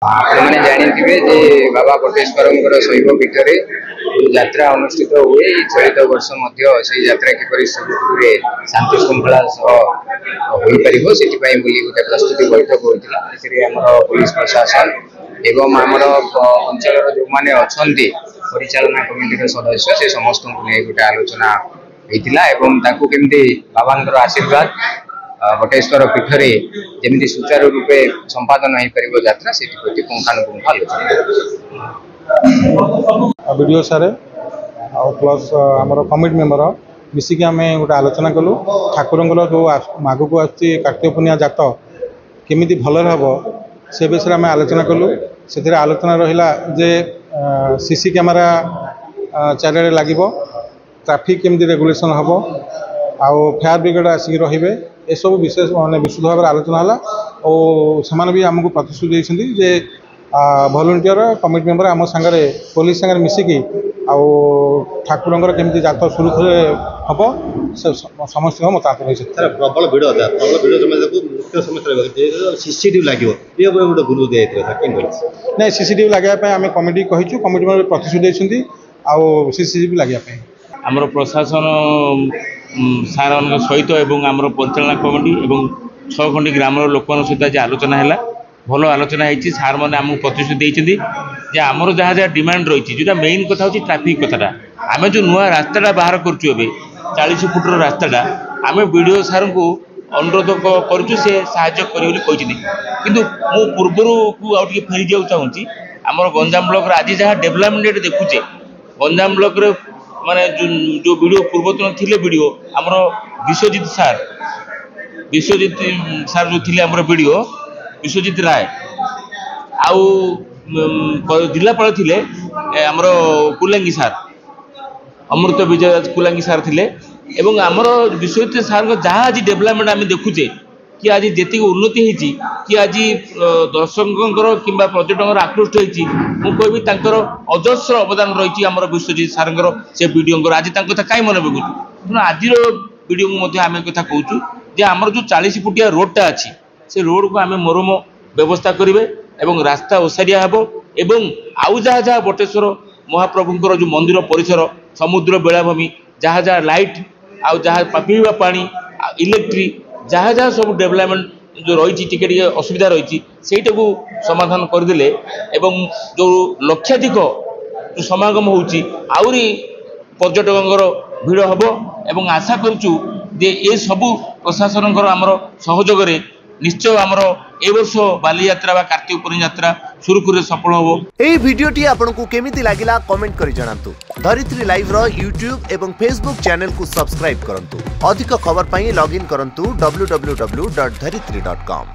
आपने जानिथिबे जे बाबा बटेश्वरंकर शैव पीठरे जो यात्रा अनुष्ठित हुए चलित वर्ष से यात्रा किपरि सुरुखुरुरे शांति श्रृंखला हो पारिबो सेटिपई बोली गोटे प्रस्तुति बैठक होइतिला। एथिरे हमर पुलिस प्रशासन एवं हमर अंचल जो माने अछंती परिचालना कमिटी सदस्य से समस्त को नै गोटे आलोचना होइतिला एवं ताकू केमती बाबांकर आशीर्वाद बटेश्वर पीठरे जमी सुचारू रूपे संपादन हो पार यात्रा से प्रति पुंखानुपुंख आलोचना वीडियो सारे प्लस आमर कमिटी मेम्बर मिसिक आम गोटे आलोचना कलु ठाकुर जो आग को कार्तिक पूर्णिमा जात केमी भल हम से विषय आम आलोचना कलु से आलोचना रहा जे सीसी कैमेरा चारिड़े लगे ट्रैफिक केमी रेगुलेशन हम आउ फायर ब्रिगेड आसिक रे एसबू विशेष मानने विशुद्ध भाव आलोचना है और से भी आमको प्रतिश्रुति देते जे भलंटियर कमिटी मेम्बर आम सांगे पुलिस सांगे मिसिकी आउ ठाकुर केमी जात सुरुखुर हम समस्त मतामत रही प्रबल भिड़ मुख्य समस्या सीसीटीवी लगे गुरु दिया ना सीसीटीवी लगे आम कमिटी कहीचु कमिटी मेम्बर प्रतिश्रुति देते आउ सीसीटीवी लगे आमर प्रशासन सार सहित आमर परिचालना कमिटी और 6 खंडी ग्राम लोक सहित आज आलोचना है भल आलोचना होती सार मैंने आमको प्रतिश्रुति देते आमर जहाँ जहाँ डिमांड रही जो मेन कथा हूँ ट्राफिक कथाटा आम जो नुआ रास्ताटा बाहर करुँ 40 फुटर रास्ताटा आम वीडियो सार को अनुरोध करुँ से साहाय्य करूँ पूर्वर को आगे फेरी जाऊ चाहूँगी आमर गंजाम ब्लॉक आज जहाँ डेवलपमेंट देखुचे गंजाम ब्लॉक माने जो वीडियो पूर्वतन थिले वीडियो आमर विश्वजीत सार जो थिले आमर वीडियो विश्वजीत राय आउ जिलापाल थिले आमर कुलांगी सार अमृत विजय कुलांगी सार थिले एवं आमर विश्वजीत सार जहाँ आज डेवलपमेंट आम देखुचे कि आज जी उन्नति होती कि आज दर्शकों कि पर्यटक आकृष्ट होगी अजस्र अवदान रही आम विश्वजीत सार से वीडियो आज कहीं मन पकड़ू आज वीडियो आम कथा कहूँ जे आमर जो 40 फुटिया रोडटा अच्छी से रोड को आम मरम व्यवस्था करेंगे और रास्ता ओसारिया हे और आउ जहाँ जहाँ बटेश्वर महाप्रभुंर जो मंदिर परिसर समुद्र बेलाभूमि जहाँ जहाँ लाइट आउ जहाँ पीवा पानी इलेक्ट्रिक जहाँ जहाँ सब डेवलपमेंट जो रही टे असुविधा रही से समाधान करदे एवं जो लक्षाधिक जो समागम होउची आउरी पर्यटकों भिड़ हम एवं आशा करूँ जे ये सबू प्रशासन आमर सहयोग निश्चय आमर ए वर्ष बाली यात्रा बा कार्तिक पूर्णिमा यात्रा सुरुखुरे सफल हो। एई भिडियोटी आपनकु केमिति लागिला कमेंट करि जणांतु। धरित्री लाइव रो यूट्यूब एवं फेसबुक चैनल को सब्सक्राइब करंतु। अधिक खबर पई लॉगिन करंतु www.dharitri.com।